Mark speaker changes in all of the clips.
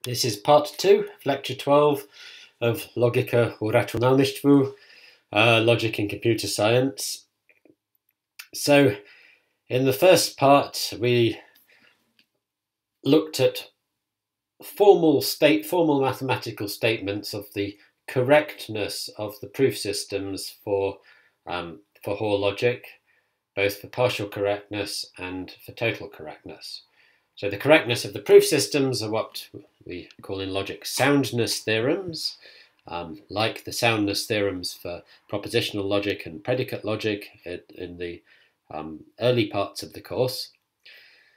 Speaker 1: This is part 2 of lecture 12 of Logika or računalništvu, logic in computer science. So in the first part we looked at formal mathematical statements of the correctness of the proof systems for Hoare logic, both for partial correctness and for total correctness. So the correctness of the proof systems are what we call in logic soundness theorems, like the soundness theorems for propositional logic and predicate logic in the early parts of the course.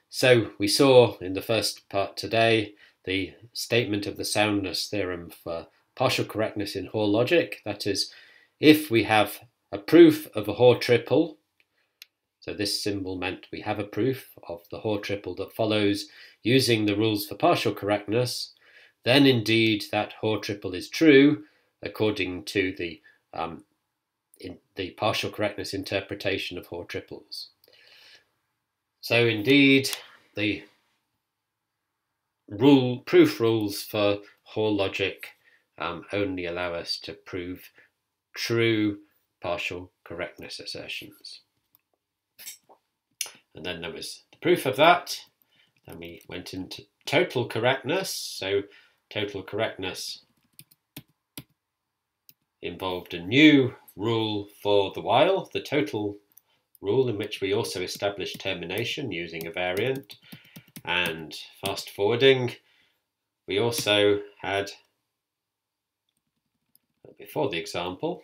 Speaker 1: So we saw in the first part today the statement of the soundness theorem for partial correctness in Hoare logic. That is, if we have a proof of a Hoare triple, so this symbol meant we have a proof of the Hoare triple that follows using the rules for partial correctness, then indeed that Hoare triple is true according to the partial correctness interpretation of Hoare triples. So indeed the proof rules for Hoare logic only allow us to prove true partial correctness assertions. And then there was the proof of that. Then we went into total correctness. So total correctness involved a new rule for the while, the total rule, in which we also established termination using a variant. And fast forwarding, we also had, before the example,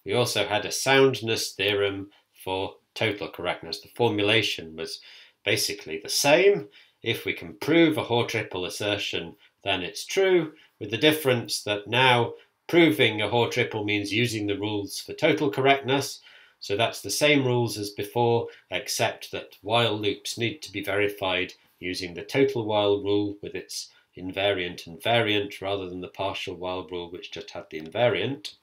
Speaker 1: we also had a soundness theorem for total correctness. The formulation was basically the same. If we can prove a Hoare triple assertion, then it's true, with the difference that now proving a Hoare triple means using the rules for total correctness. So that's the same rules as before, except that while loops need to be verified using the total while rule with its invariant and variant, rather than the partial while rule which just had the invariant.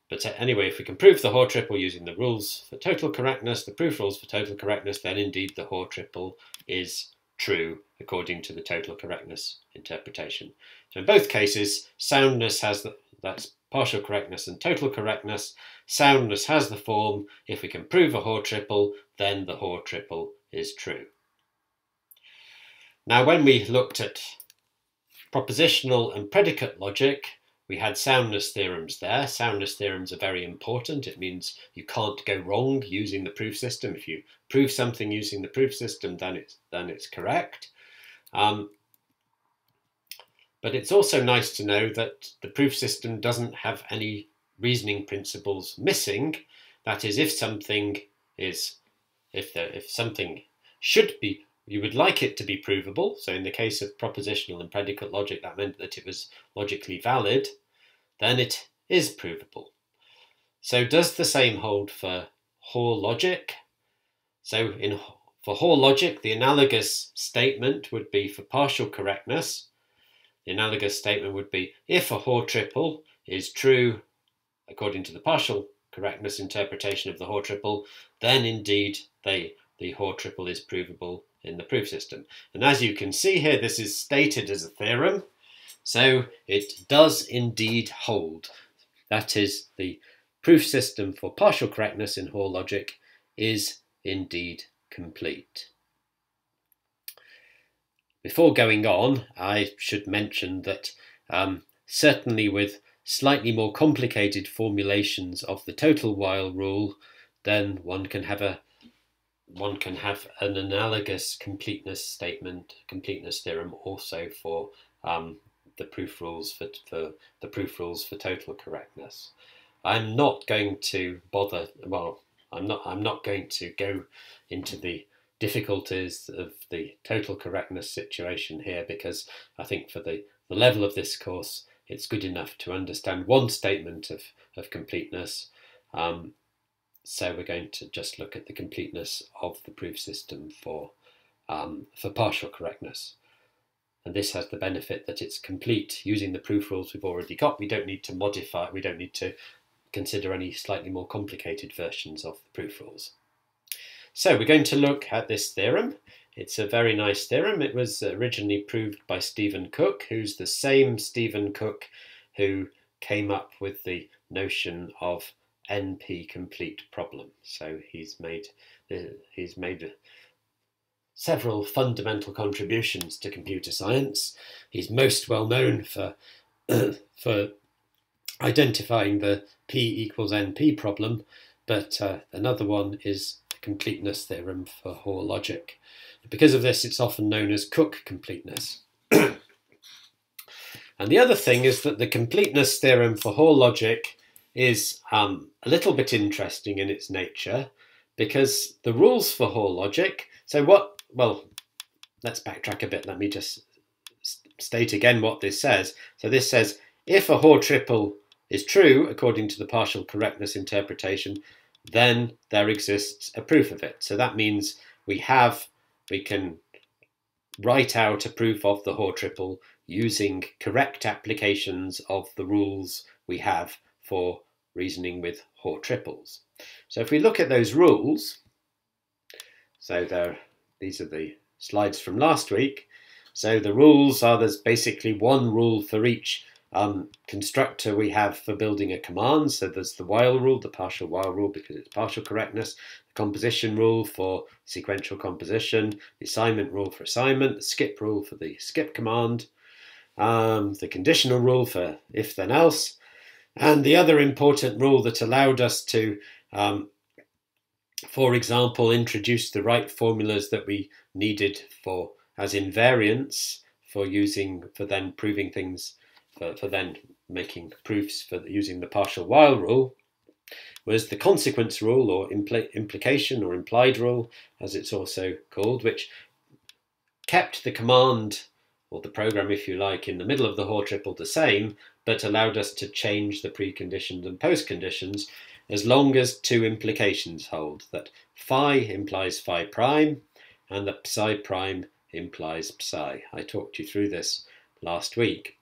Speaker 1: But anyway, if we can prove the Hoare triple using the rules for total correctness, the proof rules for total correctness, then indeed the Hoare triple is true according to the total correctness interpretation. So in both cases, soundness has that's partial correctness and total correctness. Soundness has the form, if we can prove a Hoare triple, then the Hoare triple is true. Now when we looked at propositional and predicate logic, we had soundness theorems there. Soundness theorems are very important. It means you can't go wrong using the proof system. If you prove something using the proof system, then it's correct. But it's also nice to know that the proof system doesn't have any reasoning principles missing. That is, if something should be, you would like it to be provable. So in the case of propositional and predicate logic, that meant that it was logically valid, then it is provable. So does the same hold for Hoare logic? So for Hoare logic, the analogous statement would be for partial correctness. The analogous statement would be, if a Hoare triple is true according to the partial correctness interpretation of the Hoare triple, then indeed the Hoare triple is provable in the proof system. And as you can see here, this is stated as a theorem, so it does indeed hold. That is, the proof system for partial correctness in Hoare logic is indeed complete. Before going on, I should mention that certainly with slightly more complicated formulations of the total while rule, then one can have an analogous completeness statement, completeness theorem, also for the proof rules for total correctness. I'm not going to bother. Well, I'm not going to go into the difficulties of the total correctness situation here, because I think for the level of this course, it's good enough to understand one statement of completeness. So we're going to just look at the completeness of the proof system for partial correctness. And this has the benefit that it's complete using the proof rules we've already got. We don't need to modify, we don't need to consider any slightly more complicated versions of the proof rules. So we're going to look at this theorem. It's a very nice theorem. It was originally proved by Stephen Cook, who's the same Stephen Cook who came up with the notion of NP complete problem. So he's made several fundamental contributions to computer science. He's most well known for for identifying the P equals NP problem, but another one is the completeness theorem for Hoare logic. Because of this, it's often known as Cook completeness. And the other thing is that the completeness theorem for Hoare logic is a little bit interesting in its nature, because the rules for Hoare logic, well, let's backtrack a bit. Let me just state again what this says. So this says, if a Hoare triple is true, according to the partial correctness interpretation, then there exists a proof of it. So that means we can write out a proof of the Hoare triple using correct applications of the rules we have for reasoning with Hoare triples. So if we look at those rules, these are the slides from last week. So the rules are, there's basically one rule for each constructor we have for building a command. So there's the while rule, the partial while rule, because it's partial correctness, the composition rule for sequential composition, the assignment rule for assignment, the skip rule for the skip command, the conditional rule for if then else, and the other important rule that allowed us to for example, introduce the right formulas that we needed for as invariants for then proving things, for then making proofs for using the partial while rule, was the consequence rule, or implication or implied rule, as it's also called, which kept the command, or the program if you like, in the middle of the Hoare triple the same, but allowed us to change the preconditions and postconditions as long as two implications hold, that phi implies phi prime and that psi prime implies psi. I talked you through this last week.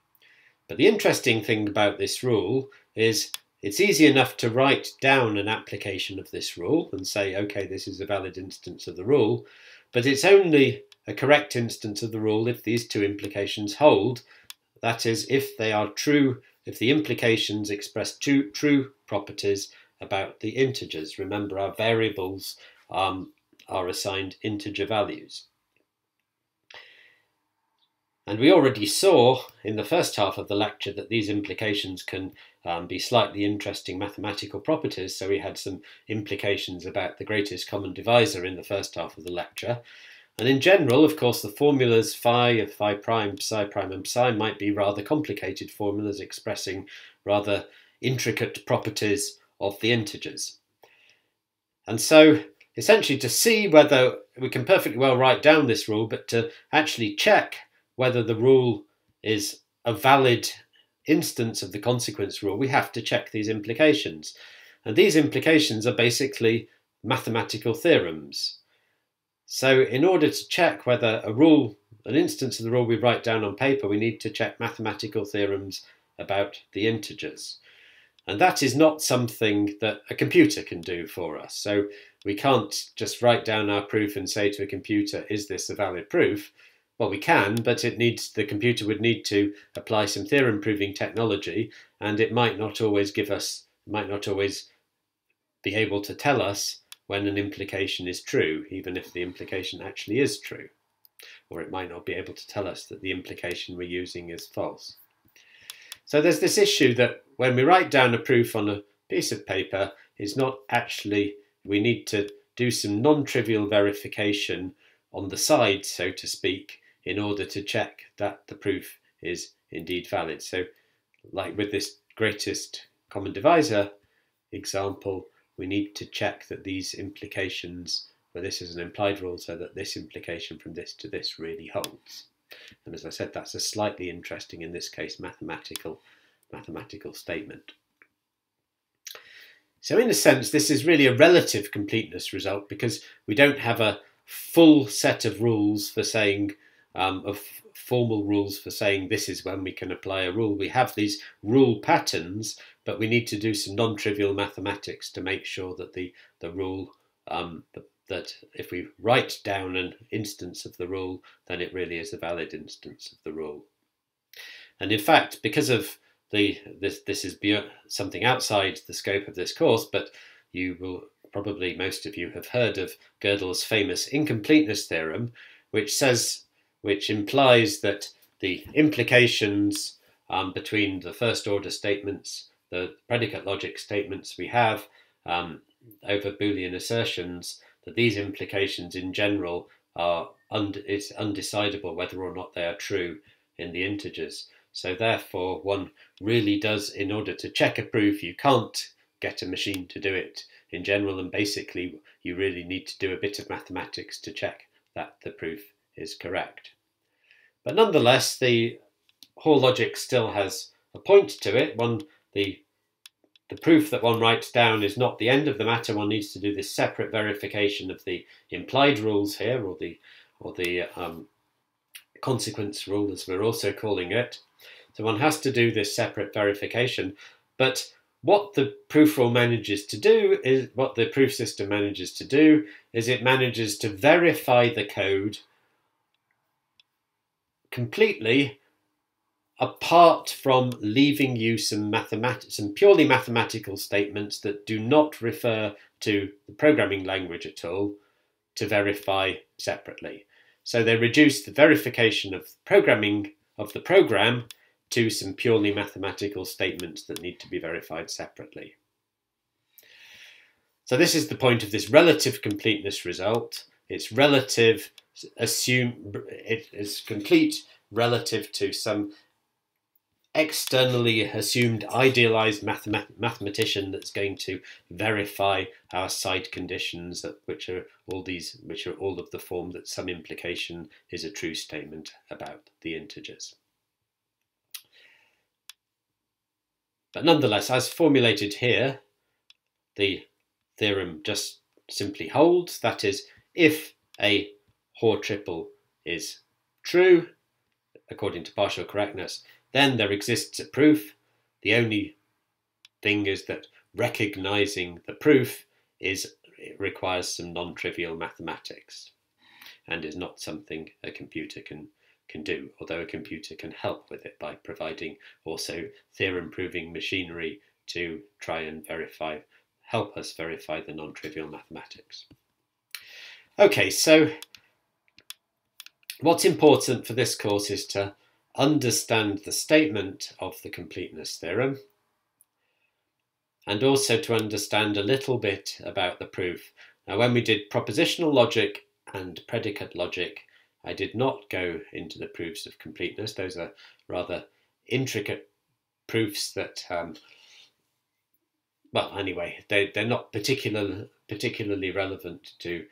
Speaker 1: But the interesting thing about this rule is it's easy enough to write down an application of this rule and say, okay, this is a valid instance of the rule, but it's only a correct instance of the rule if these two implications hold. That is, if they are true, if the implications express two true properties about the integers. Remember, our variables are assigned integer values. And we already saw in the first half of the lecture that these implications can be slightly interesting mathematical properties. So we had some implications about the greatest common divisor in the first half of the lecture. And in general, of course, the formulas phi of phi prime, psi prime and psi might be rather complicated formulas expressing rather intricate properties of the integers. And so essentially, to see whether we can perfectly well write down this rule, but to actually check whether the rule is a valid instance of the consequence rule, we have to check these implications. And these implications are basically mathematical theorems. So in order to check whether an instance of the rule we write down on paper, we need to check mathematical theorems about the integers. And that is not something that a computer can do for us. So we can't just write down our proof and say to a computer, is this a valid proof? Well, we can, but the computer would need to apply some theorem proving technology, and it might not always be able to tell us when an implication is true, even if the implication actually is true. Or it might not be able to tell us that the implication we're using is false. So there's this issue that when we write down a proof on a piece of paper, it's not actually, we need to do some non-trivial verification on the side, so to speak, in order to check that the proof is indeed valid. So like with this greatest common divisor example, we need to check that these implications, well, this is an implied rule, so that this implication from this to this really holds. And as I said, that's a slightly interesting, in this case, mathematical statement. So in a sense, this is really a relative completeness result, because we don't have a full set of rules for saying, of formal rules for saying this is when we can apply a rule. We have these rule patterns, but we need to do some non-trivial mathematics to make sure that the rule, that if we write down an instance of the rule, then it really is a valid instance of the rule. And in fact, because of this is something outside the scope of this course, but you will probably, most of you have heard of Gödel's famous incompleteness theorem, which implies that the implications between the first order statements, the predicate logic statements we have over Boolean assertions, that these implications in general it's undecidable whether or not they are true in the integers. So therefore, one really does, in order to check a proof, you can't get a machine to do it in general, and basically you really need to do a bit of mathematics to check that the proof is correct. But nonetheless, the Hoare logic still has a point to it. The proof that one writes down is not the end of the matter. One needs to do this separate verification of the implied rules here, or the consequence rule, as we're also calling it. So one has to do this separate verification. But what the proof rule manages to do is, what the proof system manages to do, is it manages to verify the code completely, apart from leaving you some purely mathematical statements that do not refer to the programming language at all, to verify separately. So they reduce the verification of programming of the program to some purely mathematical statements that need to be verified separately. So this is the point of this relative completeness result. It's relative, it is complete relative to some externally assumed idealized mathematician that's going to verify our side conditions, which are all of the form that some implication is a true statement about the integers. But nonetheless, as formulated here, the theorem just simply holds. That is, if a Hoare triple is true, according to partial correctness, then there exists a proof. The only thing is that recognizing the proof requires some non-trivial mathematics, and is not something a computer can do, although a computer can help with it by providing also theorem-proving machinery to try and help us verify the non-trivial mathematics. Okay, so what's important for this course is to understand the statement of the completeness theorem, and also to understand a little bit about the proof. Now, when we did propositional logic and predicate logic, I did not go into the proofs of completeness. Those are rather intricate proofs that, well, anyway, they're not particularly relevant to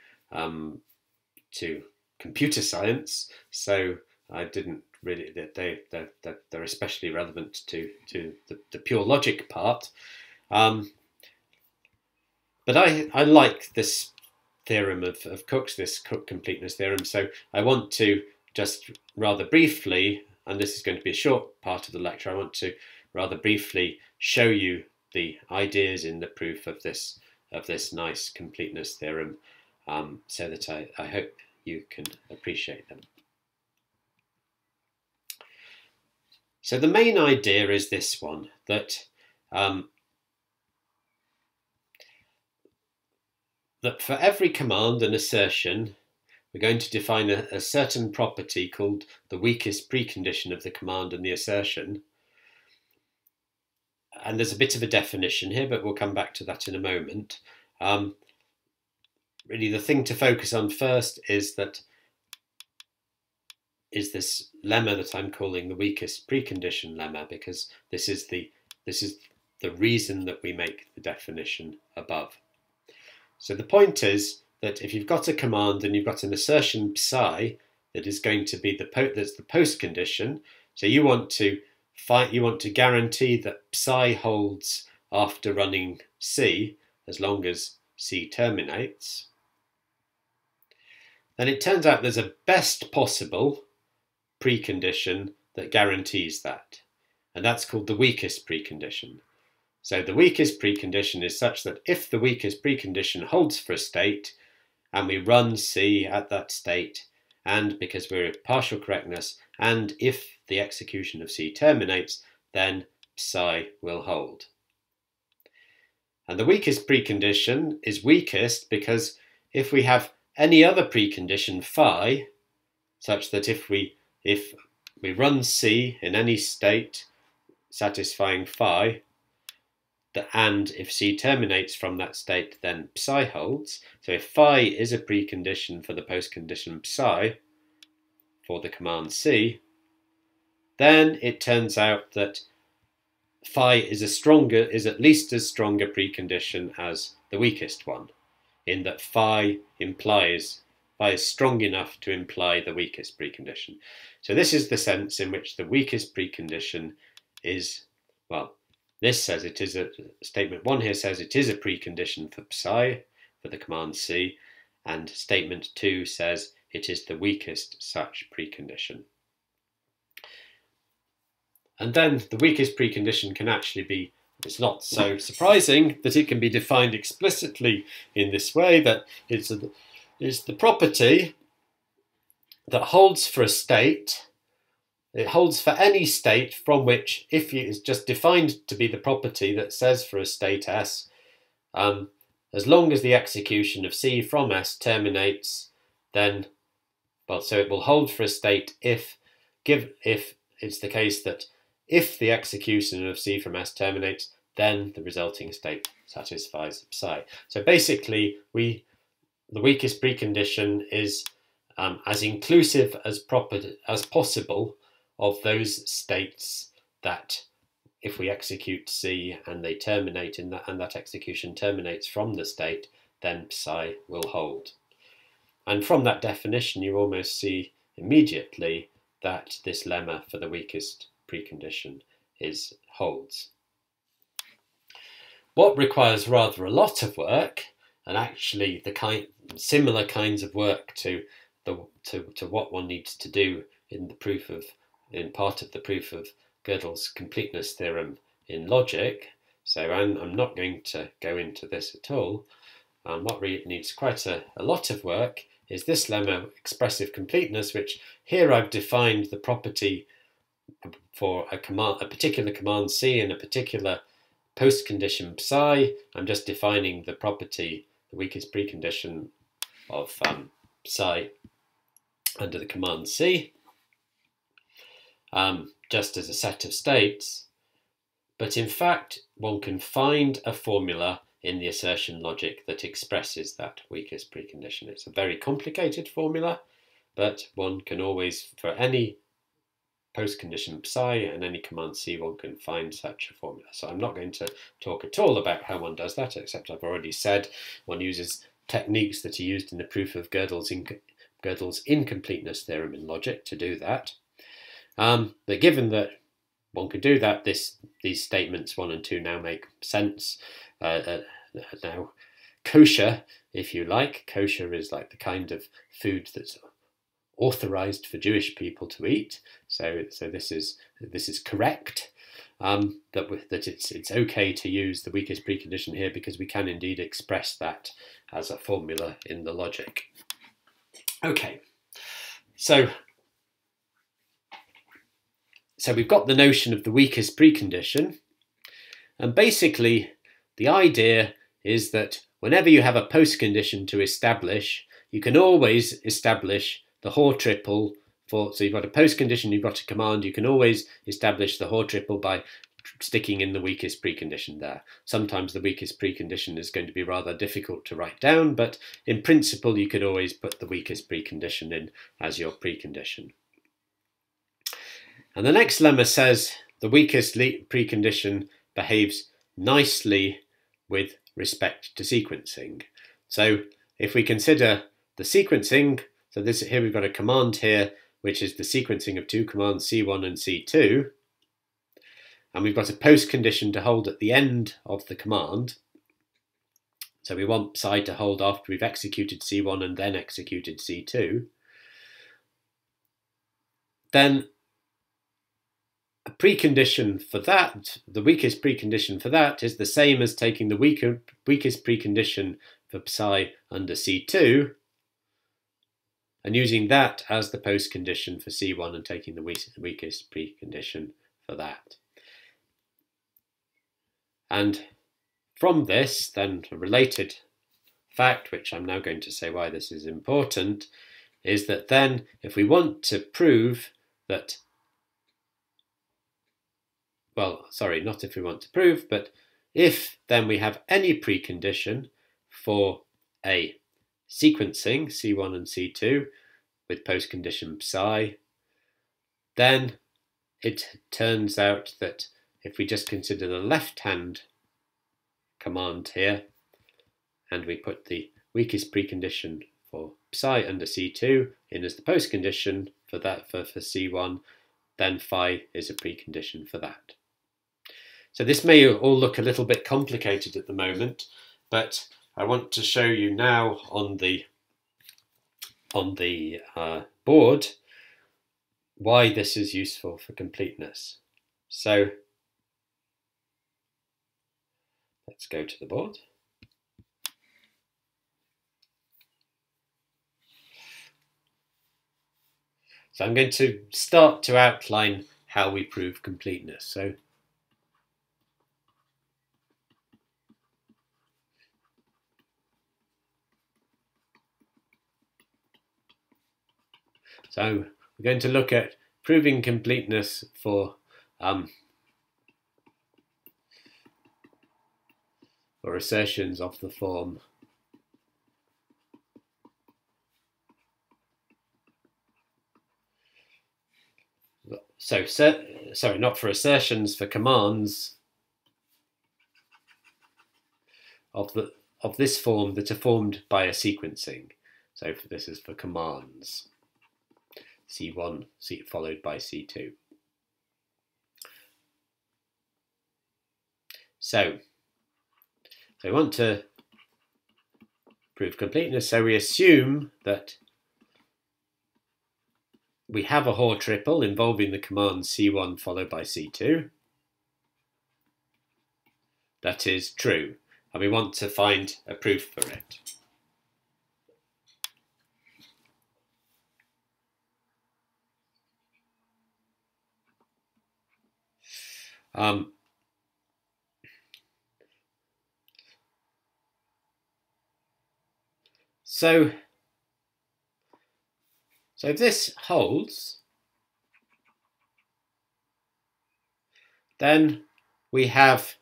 Speaker 1: computer science. So I didn't really. They're especially relevant to the pure logic part. But I like this theorem of Cook's, this Cook completeness theorem. So I want to just rather briefly, and this is going to be a short part of the lecture, I want to rather briefly show you the ideas in the proof of this nice completeness theorem, so that I hope you can appreciate them. So the main idea is this one, that for every command and assertion, we're going to define a certain property called the weakest precondition of the command and the assertion. And there's a bit of a definition here, but we'll come back to that in a moment. Really, the thing to focus on first is this lemma that I'm calling the weakest precondition lemma, because this is the reason that we make the definition above. So the point is that if you've got a command and you've got an assertion psi that is going to be that's the post condition, so you want to guarantee that psi holds after running C as long as C terminates, then it turns out there's a best possible precondition that guarantees that, and that's called the weakest precondition. So the weakest precondition is such that if the weakest precondition holds for a state, and we run C at that state, and because we're at partial correctness, and if the execution of C terminates, then psi will hold. And the weakest precondition is weakest because if we have any other precondition phi, such that if we run C in any state satisfying phi, and if C terminates from that state, then psi holds. So if phi is a precondition for the postcondition psi for the command C, then it turns out that phi is at least as strong a precondition as the weakest one, in that phi is strong enough to imply the weakest precondition. So this is the sense in which the weakest precondition is, well, this says it is statement 1 here says it is a precondition for psi, for the command C, and statement 2 says it is the weakest such precondition. And then the weakest precondition can actually be, it's not so surprising that it can be defined explicitly in this way, that it's the property that holds for a state. It holds for any state from which, if it's just defined to be the property that says for a state S, as long as the execution of C from S terminates, then, well, so it will hold for a state if it's the case that if the execution of C from S terminates, then the resulting state satisfies psi. So basically, the weakest precondition is as inclusive as possible of those states that if we execute C and they terminate and that execution terminates from the state, then psi will hold. And from that definition, you almost see immediately that this lemma for the weakest precondition holds. What requires rather a lot of work, and actually the similar kinds of work to what one needs to do in part of the proof of Gödel's completeness theorem in logic. So I'm not going to go into this at all. What really needs quite a lot of work is this lemma expressive completeness, which here I've defined the property for a particular command C and a particular postcondition psi. I'm just defining the property, the weakest precondition of psi under the command C, just as a set of states. But in fact, one can find a formula in the assertion logic that expresses that weakest precondition. It's a very complicated formula, but one can always, for any postcondition psi and any command C, one can find such a formula. So I'm not going to talk at all about how one does that, except I've already said one uses techniques that are used in the proof of Gödel's incompleteness theorem in logic to do that. But given that one could do that, these statements 1 and 2 now make sense, now kosher, if you like. Kosher is like the kind of food that's authorized for Jewish people to eat. So this is correct. That it's okay to use the weakest precondition here because we can indeed express that as a formula in the logic. Okay, so we've got the notion of the weakest precondition, and basically the idea is that whenever you have a postcondition to establish, you can always establish the Hoare triple so you've got a postcondition, you've got a command, you can always establish the Hoare triple by sticking in the weakest precondition there. Sometimes the weakest precondition is going to be rather difficult to write down, but in principle you could always put the weakest precondition in as your precondition. And the next lemma says the weakest precondition behaves nicely with respect to sequencing. So if we consider the sequencing, so here we've got a command here, which is the sequencing of two commands C1 and C2, and we've got a postcondition to hold at the end of the command. So we want psi to hold after we've executed C1 and then executed C2. Then a precondition for that, the weakest precondition for that, is the same as taking the weakest precondition for psi under C2, and using that as the postcondition for C1 and taking the weakest precondition for that. And from this, then a related fact, which I'm now going to say why this is important, is that then if we want to prove that, well, sorry, not if we want to prove, but if then we have any precondition for a sequencing C1 and C2 with postcondition psi, then it turns out that if we just consider the left-hand command here, and we put the weakest precondition for psi under C2 in as the postcondition for that for C1, then phi is a precondition for that. So this may all look a little bit complicated at the moment, but I want to show you now on the board why this is useful for completeness. So let's go to the board. So I'm going to start to outline how we prove completeness. So we're going to look at proving completeness for assertions of the form sorry, not for assertions, for commands of this form that are formed by a sequencing. So this is for commands. C1 followed by C2. So we want to prove completeness, so we assume that we have a Hoare triple involving the command C1 followed by C2. That is true, and we want to find a proof for it. So if this holds, then we have,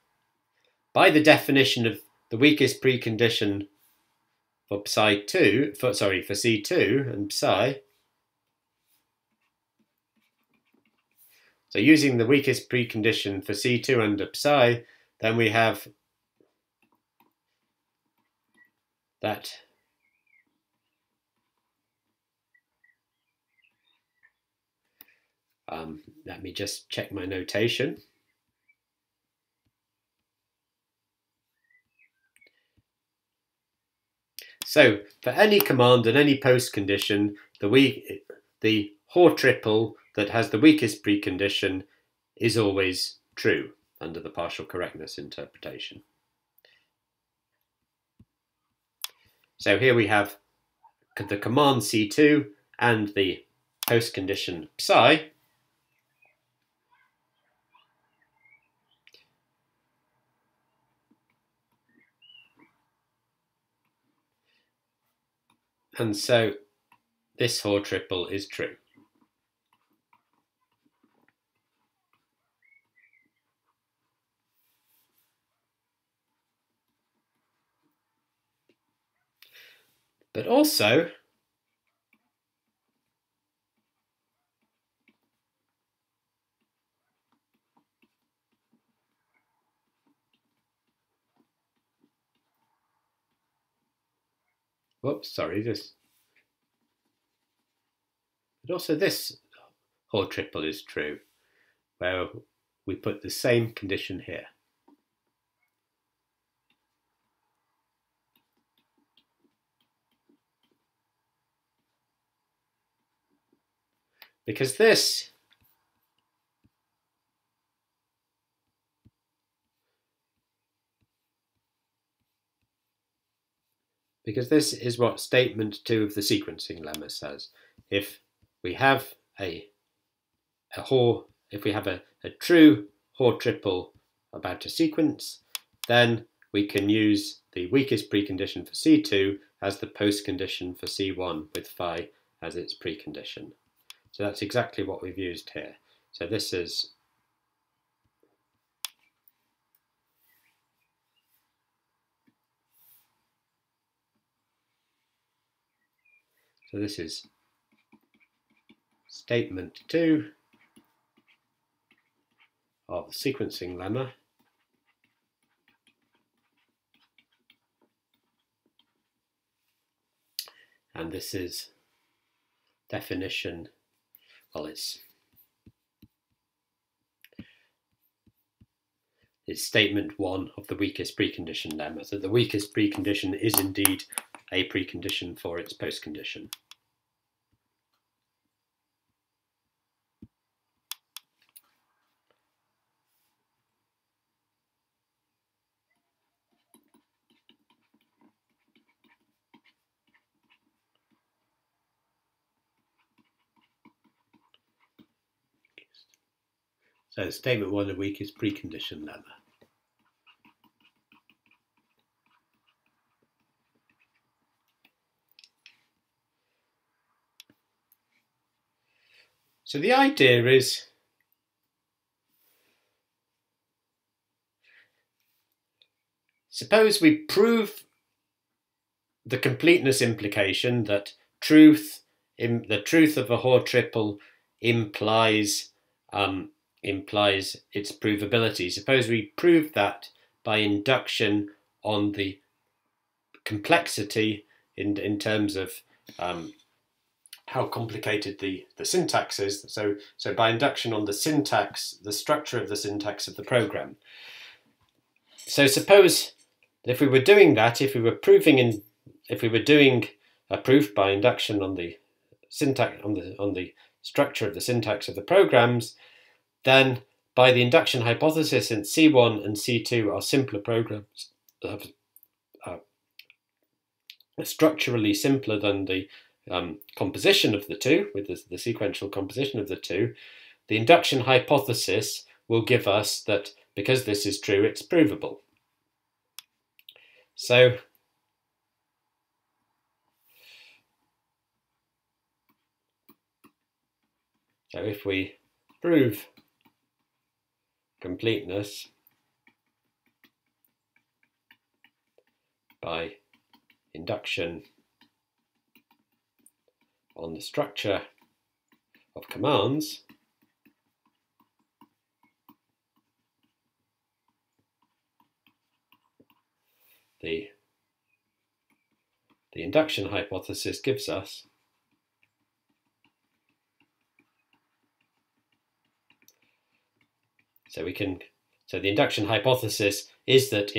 Speaker 1: by the definition of the weakest precondition for C2 and psi, so using the weakest precondition for C2 under psi, then we have that let me just check my notation. So for any command and any postcondition, the Hoare triple that has the weakest precondition is always true under the partial correctness interpretation. So here we have the command C2 and the postcondition psi. And so this Hoare triple is true. But also, but also this Hoare triple is true, where we put the same condition here. Because this because this is what statement 2 of the sequencing lemma says. If we have a true Hoare triple about a sequence, then we can use the weakest precondition for C2 as the postcondition for C1 with phi as its precondition. So that's exactly what we've used here. So this is statement 2 of the sequencing lemma. And this is definition, well, it's statement 1 of the weakest precondition lemma. So the weakest precondition is indeed a precondition for its postcondition. So statement 1 of the weakest precondition lemma. So the idea is suppose we prove the completeness implication that the truth of a Hoare triple implies its provability. Suppose we prove that by induction on the complexity in terms of how complicated the syntax is. So by induction on the syntax, the structure of the syntax of the program. So suppose if we were doing that, if we were doing a proof by induction on the syntax, on the structure of the syntax of the programs, then by the induction hypothesis, since C1 and C2 are simpler programs, structurally simpler than the composition of the two, with the sequential composition of the two, the induction hypothesis will give us that because this is true, it's provable. So if we prove completeness by induction on the structure of commands, the induction hypothesis gives us so the induction hypothesis is that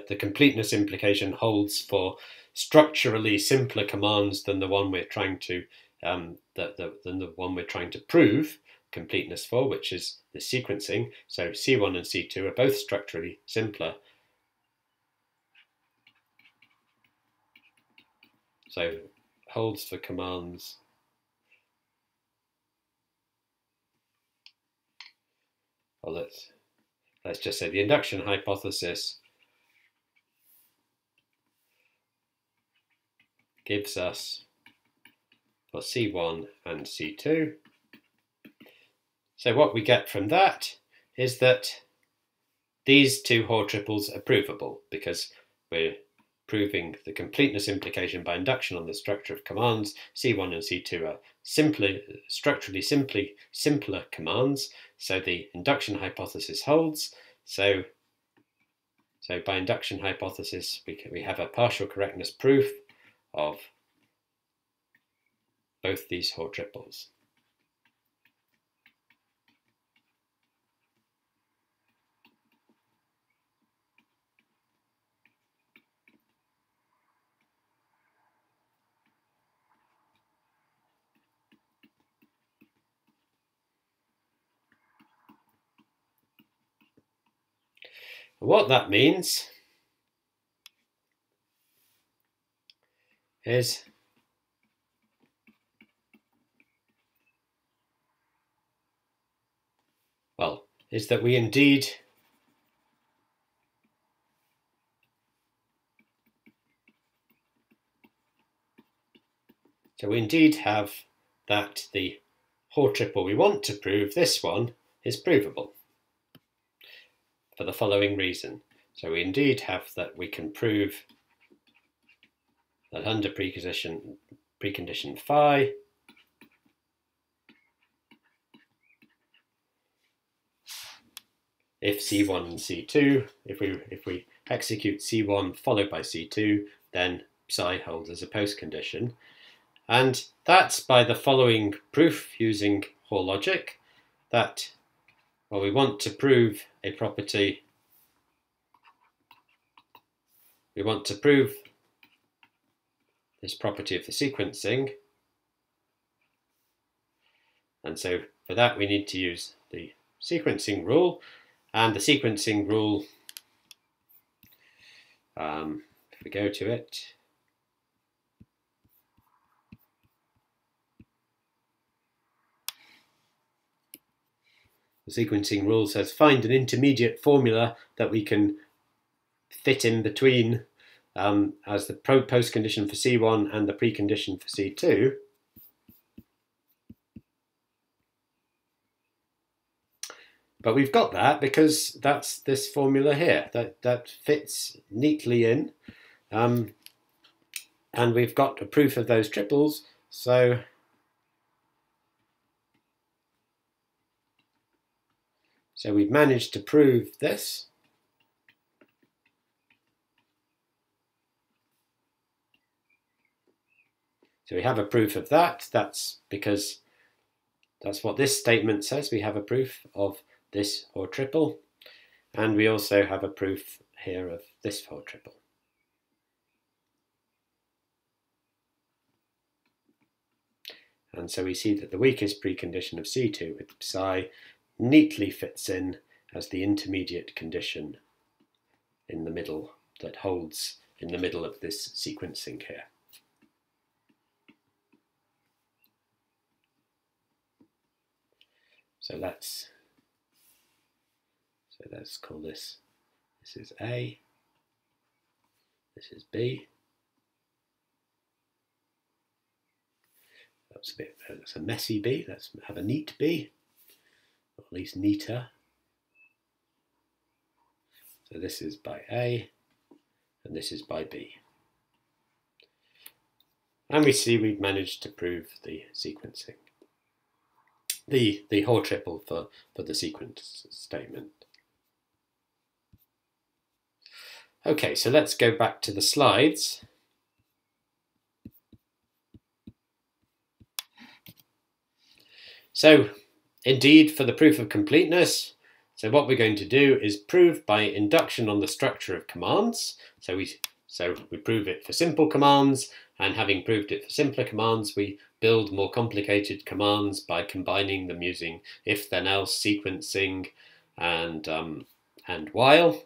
Speaker 1: the completeness implication holds for structurally simpler commands than the one we're trying to prove completeness for, which is the sequencing. So C1 and C2 are both structurally simpler. So holds for commands well, let's just say the induction hypothesis gives us for C1 and C2. So what we get from that is that these two Hoare triples are provable because we're proving the completeness implication by induction on the structure of commands. C1 and C2 are structurally simpler commands, so the induction hypothesis holds. So by induction hypothesis, we have a partial correctness proof of both these Hoare triples. What that means is that we indeed have that the Hoare triple we want to prove, this one, is provable for the following reason. So we indeed have that we can prove that under precondition phi, if C1 and C2, if we execute C1 followed by C2, then psi holds as a postcondition. And that's by the following proof using Hoare logic, that, well, we want to prove a property, we want to prove this property of the sequencing, and so for that we need to use the sequencing rule, and the sequencing rule, if we go to it, the sequencing rule says find an intermediate formula that we can fit in between as the postcondition for C1 and the precondition for C2. But we've got that because that's this formula here that fits neatly in, and we've got a proof of those triples. So we've managed to prove this. So we have a proof of that. That's because that's what this statement says. We have a proof of this Hoare triple, and we also have a proof here of this Hoare triple. And so we see that the weakest precondition of C2 with psi neatly fits in as the intermediate condition in the middle that holds in the middle of this sequencing here. So let's call this is A, this is B. That's a messy B. Let's have a neat B, or at least neater. So this is by A, and this is by B. And we see we've managed to prove the sequencing, the Hoare triple for the sequence statement. Okay, so let's go back to the slides. So indeed, for the proof of completeness, so what we're going to do is prove by induction on the structure of commands. So we prove it for simple commands, and having proved it for simpler commands, we build more complicated commands by combining them using if, then, else, sequencing, and while.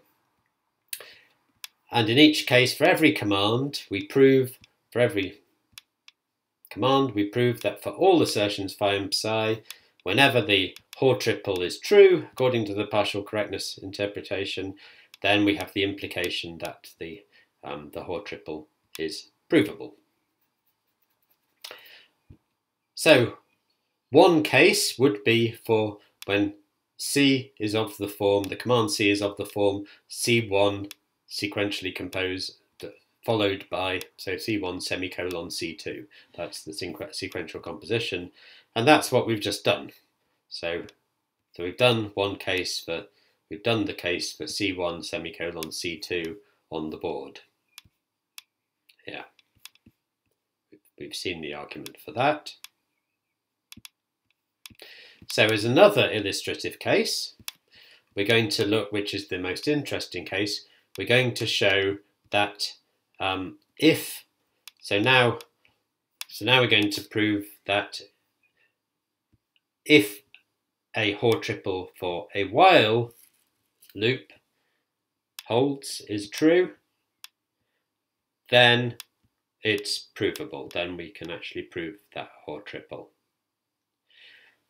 Speaker 1: And in each case, for every command, we prove that for all assertions phi and psi, whenever the Hoare triple is true, according to the partial correctness interpretation, then we have the implication that the Hoare triple is provable. So one case would be for when C is of the form, the command C is of the form C1 sequentially composed, followed by, so C1 semicolon C2. That's the sequential composition, and that's what we've just done. So we've done the case for C1 semicolon C2 on the board. Yeah, we've seen the argument for that. So as another illustrative case, we're going to look, which is the most interesting case, we're going to show that now we're going to prove that if a Hoare triple for a while loop holds, is true, then it's provable. Then we can actually prove that Hoare triple.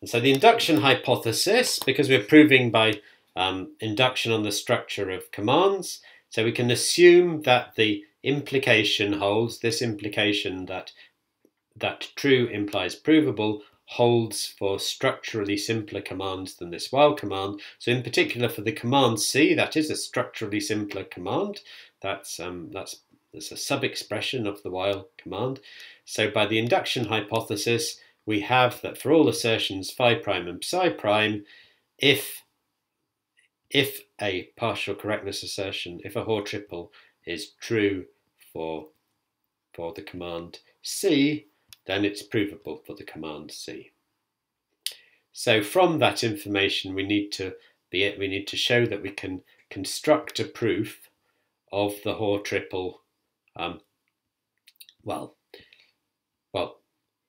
Speaker 1: And so the induction hypothesis, because we're proving by induction on the structure of commands, so we can assume that the implication holds, this implication that true implies provable holds for structurally simpler commands than this while command. So in particular for the command C, that is a structurally simpler command. That's a sub-expression of the while command. So by the induction hypothesis, we have that for all assertions phi prime and psi prime, if a partial correctness assertion, if a Hoare triple is true for the command C, then it's provable for the command C. So from that information, we need to show that we can construct a proof of the Hoare triple.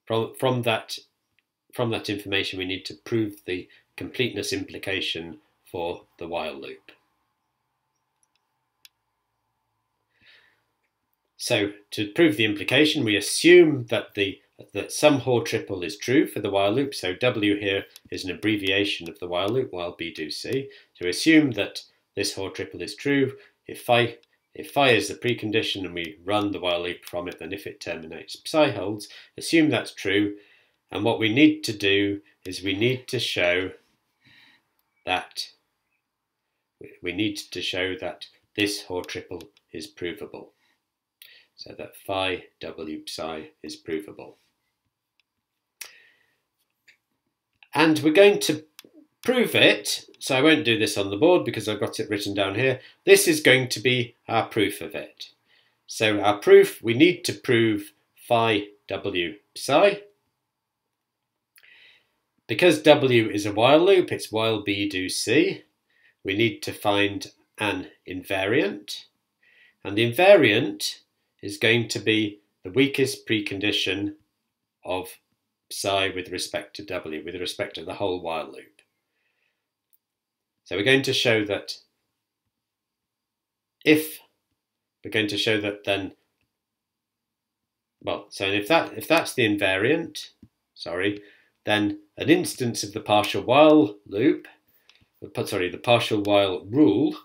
Speaker 1: From that information, we need to prove the completeness implication for the while loop. So to prove the implication, we assume that some Hoare triple is true for the while loop. So W here is an abbreviation of the while loop, while B do C. So we assume that this Hoare triple is true. If phi is the precondition and we run the while loop from it, then if it terminates, psi holds. Assume that's true. And what we need to do is we need to show that this Hoare triple is provable. So that phi W psi is provable. And we're going to prove it. So I won't do this on the board because I've got it written down here. This is going to be our proof of it. So our proof, we need to prove phi W psi. Because W is a while loop, it's while B do C. We need to find an invariant. And the invariant is going to be the weakest precondition of psi with respect to W, with respect to the whole while loop. So we're going to show that if that's the invariant, then an instance of the partial while loop, the partial while rule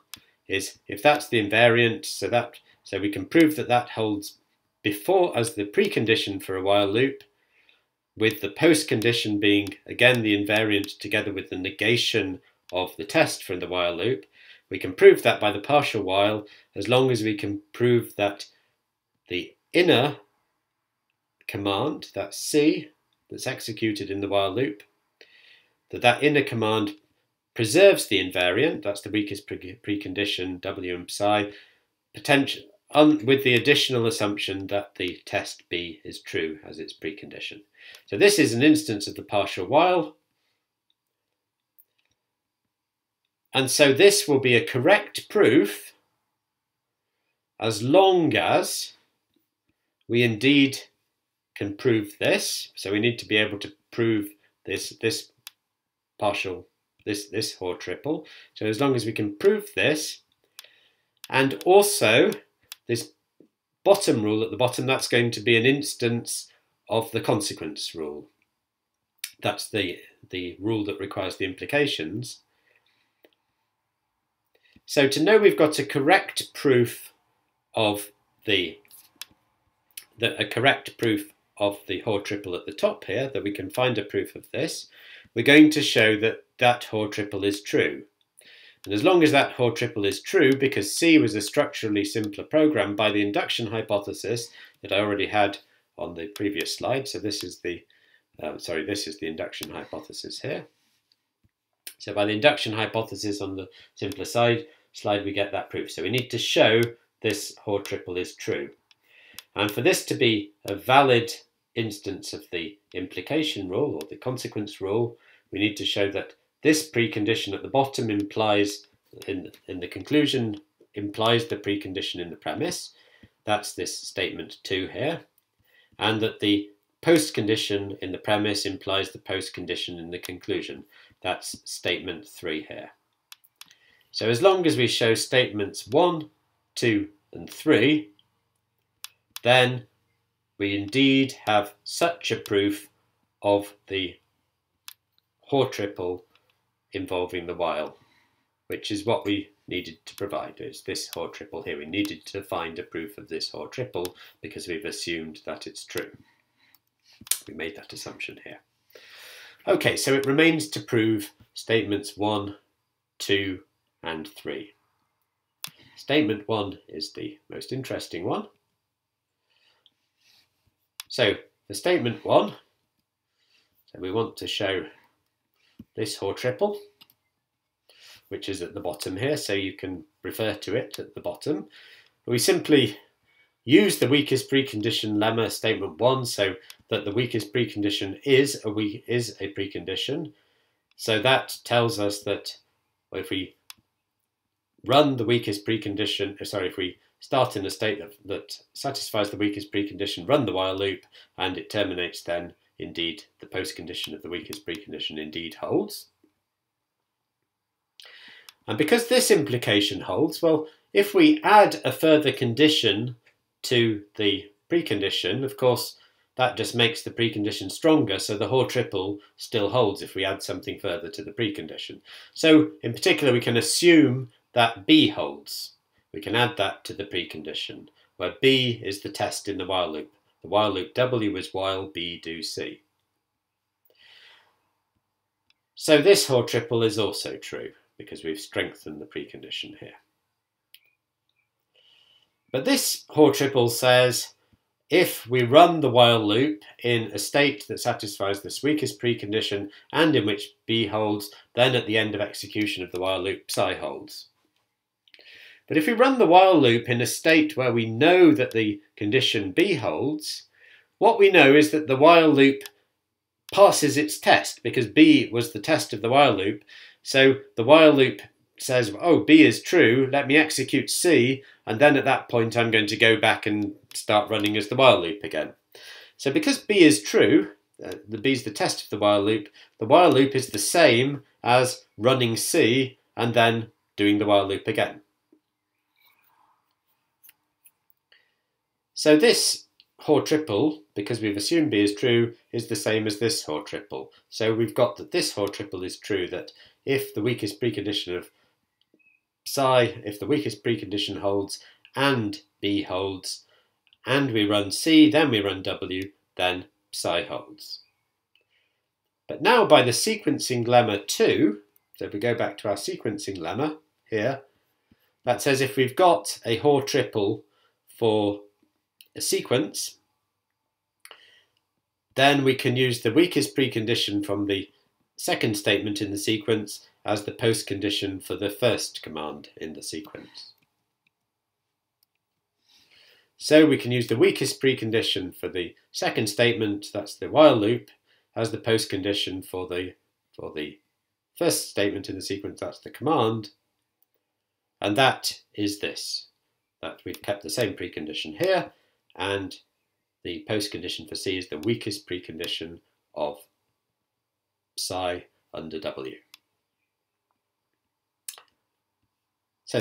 Speaker 1: is if that's the invariant, so we can prove that holds before as the precondition for a while loop, with the postcondition being again the invariant together with the negation of the test from the while loop. We can prove that by the partial while as long as we can prove that the inner command, that C, that's executed in the while loop, that inner command preserves the invariant, that's the weakest precondition, W and psi, with the additional assumption that the test B is true as its precondition. So this is an instance of the partial while. And so this will be a correct proof as long as we indeed can prove this. So we need to be able to prove this Hoare triple. So as long as we can prove this, and also this bottom rule at the bottom, that's going to be an instance of the consequence rule. That's the rule that requires the implications. So to know we've got a correct proof of the Hoare triple at the top here, that we can find a proof of this, we're going to show that Hoare triple is true. And as long as that Hoare triple is true, because C was a structurally simpler program by the induction hypothesis that I already had on the previous slide. So this is the induction hypothesis here. So by the induction hypothesis on the simpler slide, we get that proof. So we need to show this Hoare triple is true. And for this to be a valid instance of the implication rule or the consequence rule, we need to show that this precondition at the bottom implies, in the conclusion, implies the precondition in the premise. That's this statement 2 here. And that the postcondition in the premise implies the postcondition in the conclusion. That's statement 3 here. So as long as we show statements 1, 2, and 3, then we indeed have such a proof of the Hoare triple involving the while, which is what we needed to provide. It's this Hoare triple here. We needed to find a proof of this Hoare triple because we've assumed that it's true. We made that assumption here. Okay, so it remains to prove statements 1, 2, and 3. Statement 1 is the most interesting one. So for statement 1, so we want to show this Hoare triple, which is at the bottom here, so you can refer to it at the bottom. We simply use the weakest precondition lemma statement 1, so that the weakest precondition is a precondition. So that tells us that if we run the weakest precondition, if we start in a state that satisfies the weakest precondition, run the while loop, and it terminates, then indeed the postcondition of the weakest precondition indeed holds. And because this implication holds, well, if we add a further condition to the precondition, of course, that just makes the precondition stronger, so the Hoare triple still holds if we add something further to the precondition. So, in particular, we can assume that B holds. We can add that to the precondition, where B is the test in the while loop. The while loop W is while B do C. So this Hoare triple is also true, because we've strengthened the precondition here. But this Hoare triple says, if we run the while loop in a state that satisfies this weakest precondition and in which B holds, then at the end of execution of the while loop, psi holds. But if we run the while loop in a state where we know that the condition B holds, what we know is that the while loop passes its test, because B was the test of the while loop. So the while loop says, oh, B is true, let me execute C, and then at that point I'm going to go back and start running as the while loop again. So because B is true, the B is the test of the while loop is the same as running C and then doing the while loop again. So this Hoare triple, because we've assumed B is true, is the same as this Hoare triple. So we've got that this Hoare triple is true, that if the weakest precondition of psi, if the weakest precondition holds and B holds, and we run C, then we run W, then psi holds. But now by the sequencing lemma 2, so if we go back to our sequencing lemma here, that says if we've got a Hoare triple for a sequence, then we can use the weakest precondition from the second statement in the sequence as the postcondition for the first command in the sequence. So we can use the weakest precondition for the second statement, that's the while loop, as the postcondition for the first statement in the sequence, that's the command, and that is this, that we've kept the same precondition here, and the postcondition for C is the weakest precondition of psi under W. So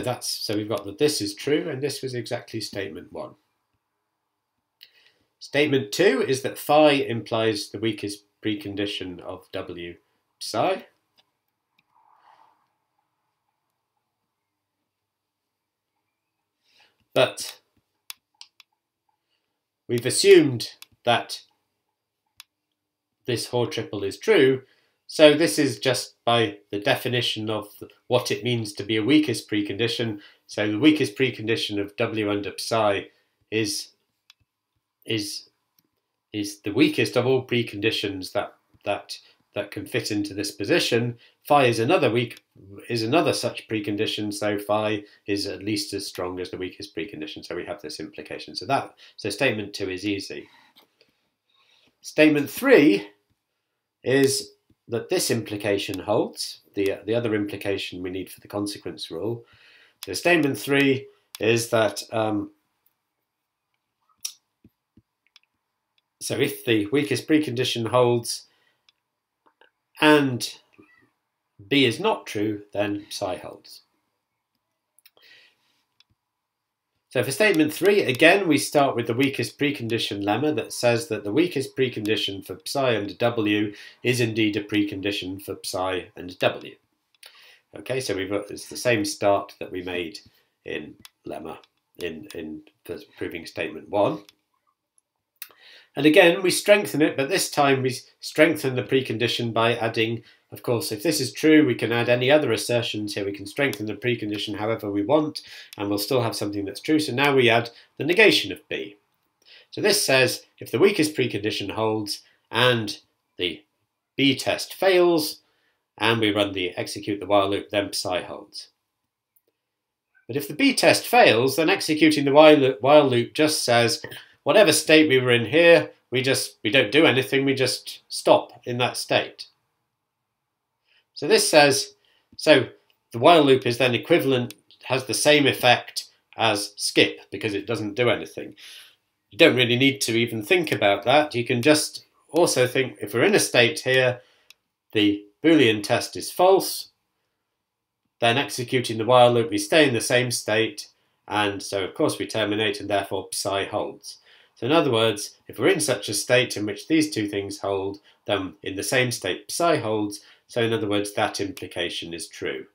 Speaker 1: we've got that this is true, and this was exactly statement 1. Statement 2 is that phi implies the weakest precondition of W psi. But we've assumed that this Hoare triple is true, so this is just by the definition of what it means to be a weakest precondition. So the weakest precondition of W under psi is the weakest of all preconditions that can fit into this position. Phi is another such precondition, so phi is at least as strong as the weakest precondition. So we have this implication. So statement 2 is easy. Statement 3 is that this implication holds, the other implication we need for the consequence rule. So statement 3 is that so if the weakest precondition holds and B is not true, then psi holds. So for statement 3, again, we start with the weakest precondition lemma that says that the weakest precondition for psi and w is indeed a precondition for psi and w. Okay, so it's the same start that we made in lemma in proving statement 1. And again, we strengthen it, but this time we strengthen the precondition by adding, of course, if this is true, we can add any other assertions here. We can strengthen the precondition however we want, and we'll still have something that's true. So now we add the negation of B. So this says if the weakest precondition holds and the B test fails, and we execute the while loop, then psi holds. But if the B test fails, then executing the while loop just says, whatever state we were in here, we don't do anything, we just stop in that state. So this says, so the while loop is then equivalent, has the same effect as skip because it doesn't do anything. You don't really need to even think about that. You can just also think, if we're in a state here, the Boolean test is false, then executing the while loop, we stay in the same state, and so of course we terminate, and therefore psi holds. So in other words, if we're in such a state in which these two things hold, then in the same state psi holds. So in other words, that implication is true.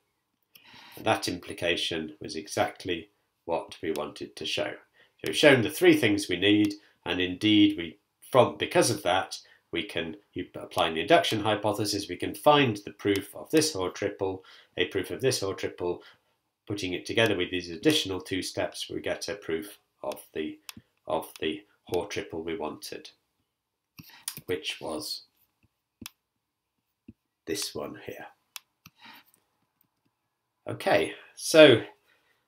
Speaker 1: And that implication was exactly what we wanted to show. So we've shown the 3 things we need, and indeed because of that, applying the induction hypothesis, we can find the proof of this Hoare triple, a proof of this Hoare triple. Putting it together with these additional 2 steps, we get a proof of the Hoare triple we wanted, which was this one here. Okay, so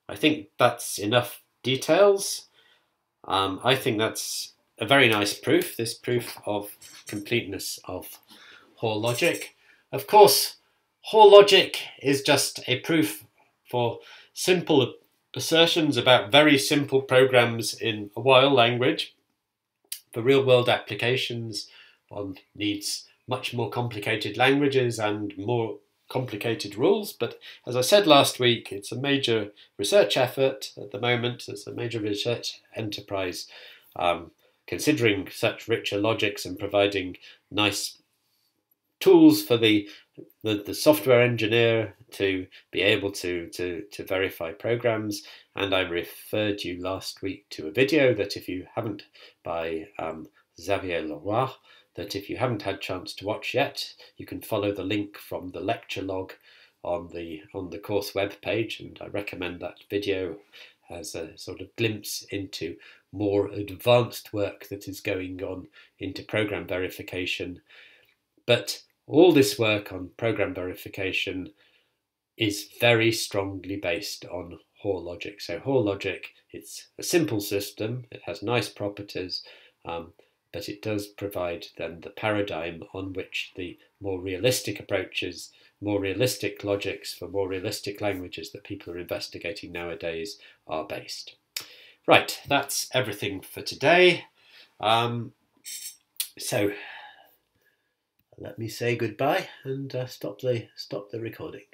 Speaker 1: I think that's enough details. I think that's a very nice proof, this proof of completeness of Hoare logic. Of course, Hoare logic is just a proof for simple assertions about very simple programs in a while language. For real-world applications, one needs much more complicated languages and more complicated rules, but as I said last week, it's a major research effort at the moment. It's a major research enterprise considering such richer logics and providing nice tools for the software engineer to be able to verify programs. And I referred you last week to a video that if you haven't, by Xavier Leroy, that if you haven't had a chance to watch yet, you can follow the link from the lecture log on the course web page, and I recommend that video as a sort of glimpse into more advanced work that is going on into program verification. But all this work on program verification is very strongly based on Hoare logic. So Hoare logic, it's a simple system, it has nice properties, but it does provide then the paradigm on which the more realistic approaches, more realistic logics for more realistic languages that people are investigating nowadays are based. Right, that's everything for today. So let me say goodbye and stop the recording.